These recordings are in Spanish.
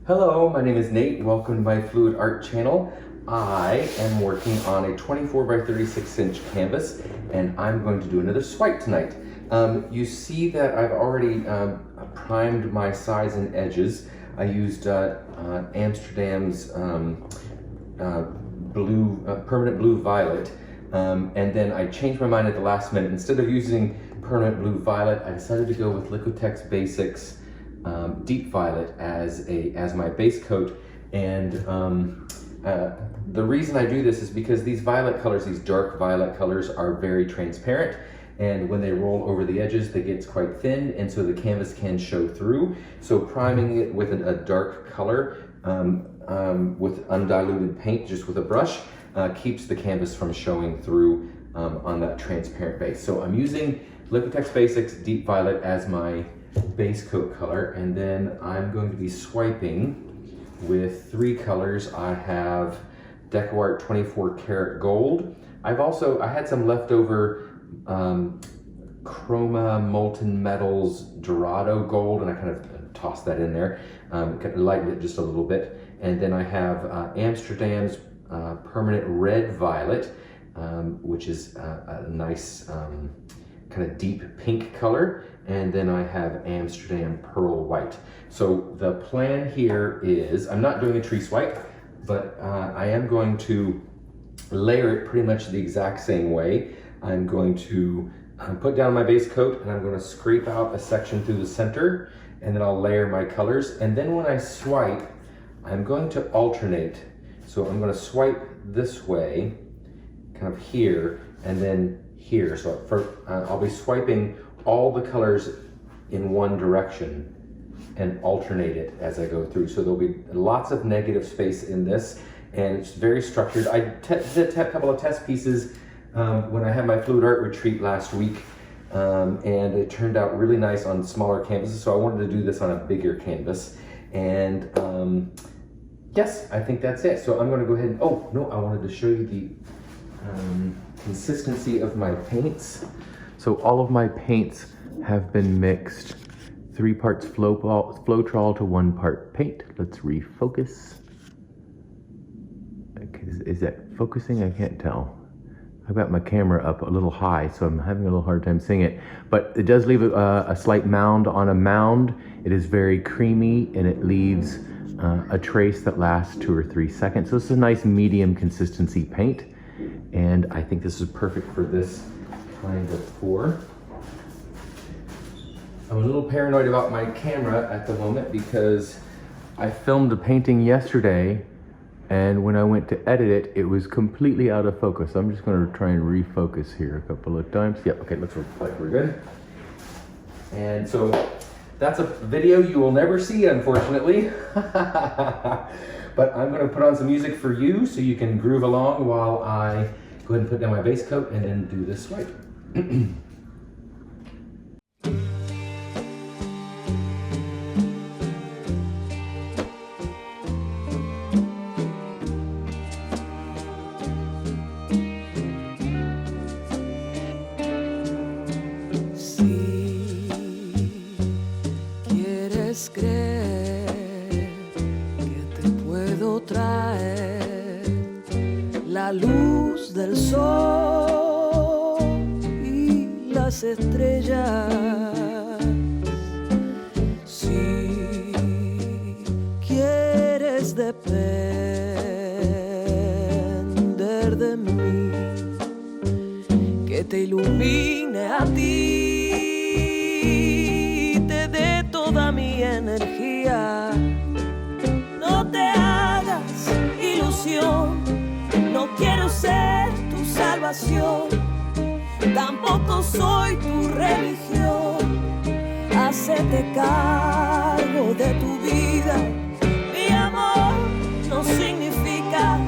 Hello, my name is Nate. Welcome to my Fluid Art channel. I am working on a 24 by 36 inch canvas, and I'm going to do another swipe tonight. You see that I've already primed my sides and edges. I used Amsterdam's permanent blue violet, and then I changed my mind at the last minute. Instead of using permanent blue violet, I decided to go with Liquitex Basics deep violet as my base coat. And the reason I do this is because these violet colors, these dark violet colors, are very transparent, and when they roll over the edges they get quite thin, and so the canvas can show through. So priming it with a dark color with undiluted paint, just with a brush, keeps the canvas from showing through on that transparent base. So I'm using Liquitex Basics deep violet as my base coat color, and then I'm going to be swiping with three colors. I have DecoArt 24 karat gold. I had some leftover Chroma Molten Metals Dorado gold, and I kind of tossed that in there, kind of lightened it just a little bit. And then I have Amsterdam's permanent red violet, which is a nice kind of deep pink color. And then I have Amsterdam Pearl White. So the plan here is, I'm not doing a tree swipe, but I am going to layer it pretty much the exact same way. I'm going to put down my base coat, and I'm going to scrape out a section through the center, and then I'll layer my colors. And then when I swipe, I'm going to alternate. So I'm going to swipe this way, kind of here, and then here. So I'll be swiping all the colors in one direction and alternate it as I go through. So there'll be lots of negative space in this, and it's very structured. I did a couple of test pieces when I had my Fluid Art retreat last week, and it turned out really nice on smaller canvases, so I wanted to do this on a bigger canvas. And yes, I think that's it. So I'm gonna go ahead and, oh no, I wanted to show you the consistency of my paints. So all of my paints have been mixed. 3 parts Floetrol to 1 part paint. Let's refocus. Okay, is that focusing? I can't tell. I've got my camera up a little high, so I'm having a little hard time seeing it. But it does leave a slight mound on a mound. It is very creamy, and it leaves a trace that lasts 2 or 3 seconds. So this is a nice medium consistency paint, and I think this is perfect for this kind of pour. I'm a little paranoid about my camera at the moment because I filmed a painting yesterday, and when I went to edit it, it was completely out of focus. So I'm just going to try and refocus here a couple of times. Yep, okay, looks like we're good. And so that's a video you will never see, unfortunately. But I'm going to put on some music for you so you can groove along while I go ahead and put down my base coat and then do this swipe. Si quieres creer que te puedo traer la luz del sol y las estrellas, si quieres depender de mí, que te ilumine a ti, te dé toda mi energía. No te hagas ilusión, no quiero ser tu salvación, tampoco soy tu religión. Hacete cargo de tu vida. Mi amor no significa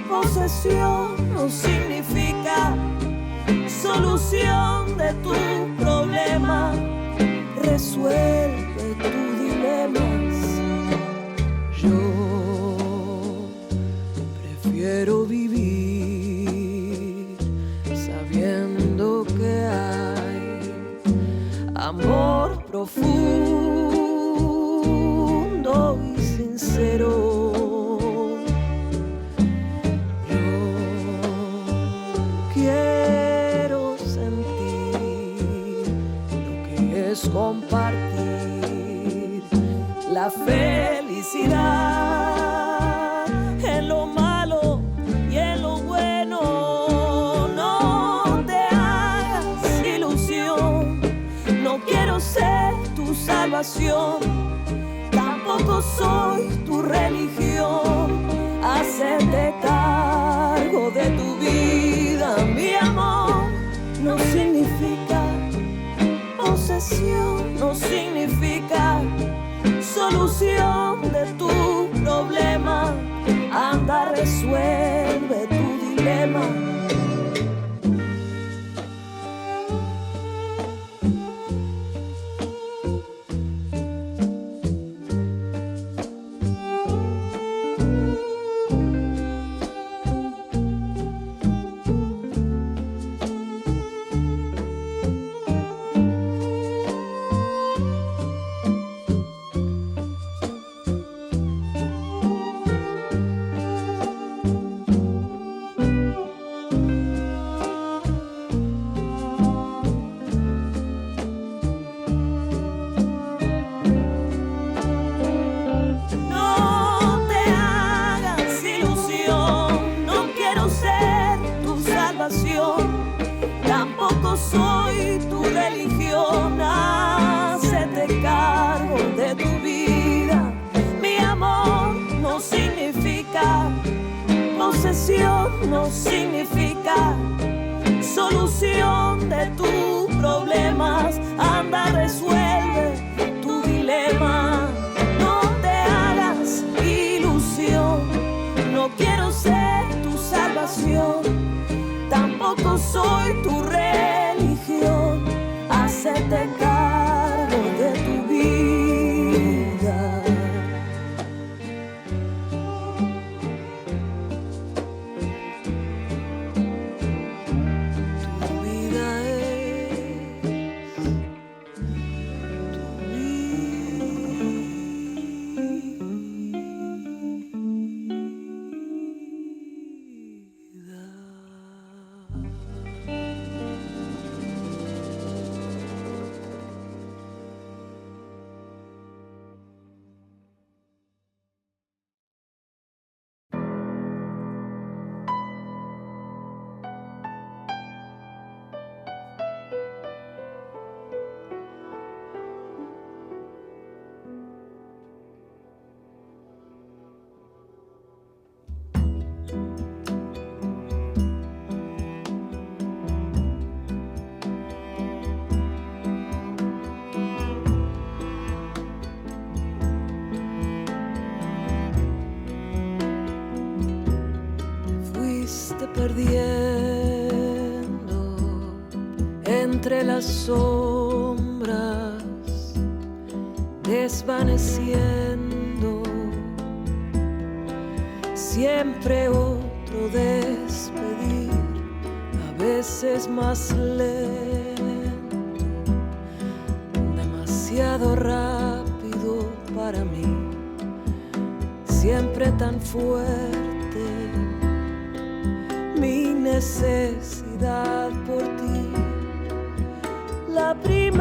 posesión, no significa solución de tu problema. Resuelve tus dilemas. Yo prefiero vivir sabiendo que hay amor profundo y sincero. sincero. Yo quiero sentir lo que es compartir la felicidad en lo malo y en lo bueno. No te hagas ilusión, no quiero ser tu salvación, tampoco soy tu religión. Hacerte cargo de tu vida, mi amor, no significa posesión, no significa solución de tu problema. Anda, resuelve tu dilema. Tampoco soy tu religión. Hacete cargo de tu vida, mi amor, no significa posesión, no significa solución de tus problemas. Anda, resuelve tu dilema. No te hagas ilusión, no quiero ser tu salvación, tampoco soy tu religión. Hacete cargo de tu vida. Tu vida es tu perdiendo entre las sombras, desvaneciendo, siempre otro despedir, a veces más lento, demasiado rápido para mí, siempre tan fuerte. Mi necesidad por ti, la primera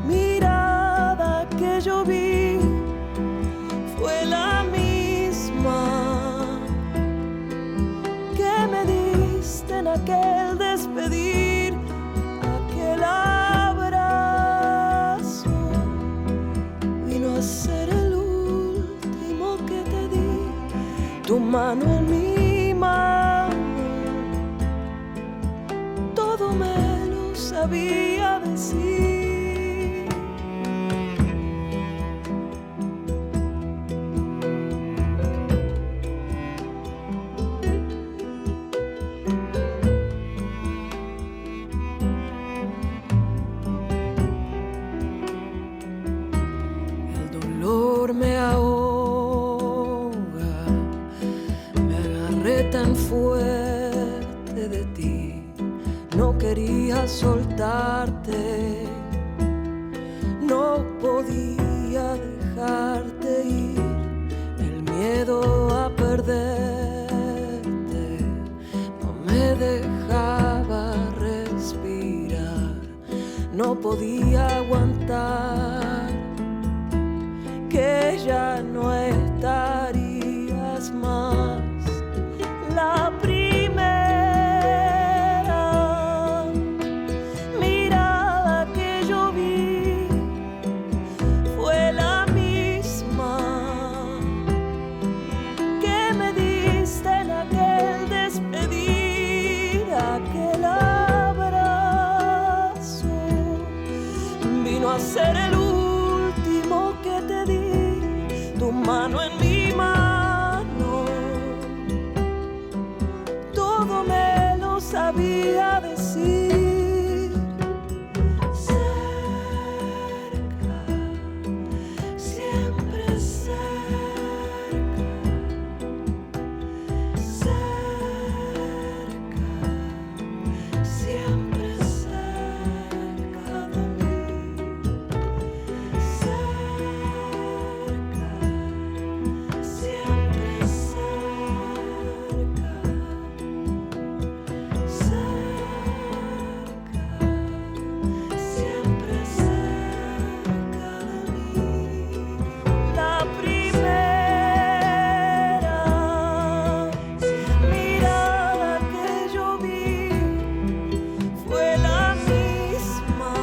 mirada que yo vi fue la misma que me diste en aquel despedir, aquel abrazo vino a ser el último que te di. Tu mano en mi mano, todo me lo sabía decir. El dolor me ahoga, tan fuerte de ti, no quería soltarte, no podía dejarte ir, el miedo a perderte no me dejaba respirar, no podía aguantar que ya no estarías más. La primera mirada que yo vi fue la misma que me diste en aquel despedir, aquel abrazo. Vino a ser el último que te di, tu mano en mi mano. Todo me lo sabía decir. Cerca, siempre cerca. Cerca, siempre cerca de mí. Cerca, siempre cerca. Cerca, siempre cerca de mí. La primera mirada que yo vi fue la misma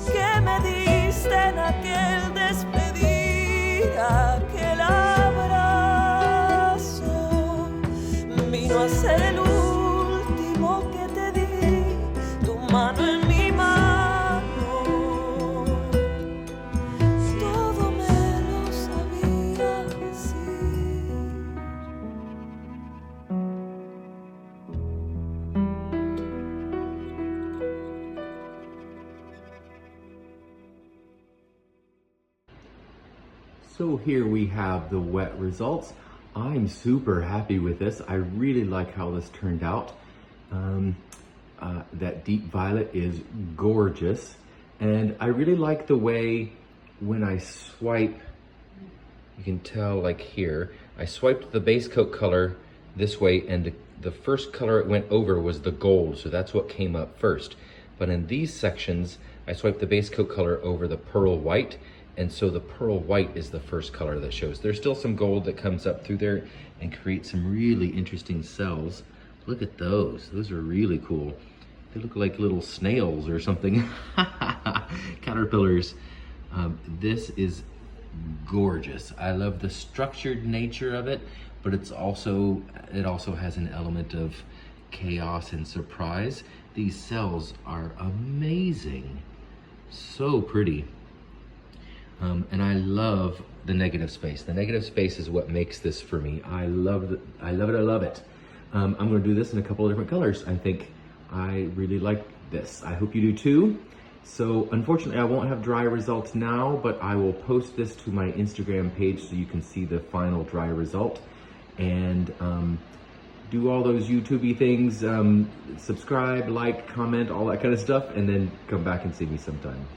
que me diste en aquel despedir, aquel abrazo. Vino a ser el último que te di, tu mano en mi mano. Todo me lo sabía decir. So here we have the wet results. I'm super happy with this. I really like how this turned out. That deep violet is gorgeous. And I really like the way when I swipe, you can tell like here, I swiped the base coat color this way and the first color it went over was the gold. So that's what came up first. But in these sections, I swiped the base coat color over the pearl white. And so the pearl white is the first color that shows. There's still some gold that comes up through there and creates some really interesting cells. Look at those. Those are really cool. They look like little snails or something. Caterpillars. This is gorgeous. I love the structured nature of it, but it also has an element of chaos and surprise. These cells are amazing. So pretty. And I love the negative space. The negative space is what makes this for me. I love it, I love it. I'm gonna do this in a couple of different colors. I think I really like this. I hope you do too. So unfortunately I won't have dry results now, but I will post this to my Instagram page so you can see the final dry result. And do all those YouTube-y things, subscribe, like, comment, all that kind of stuff, and then come back and see me sometime.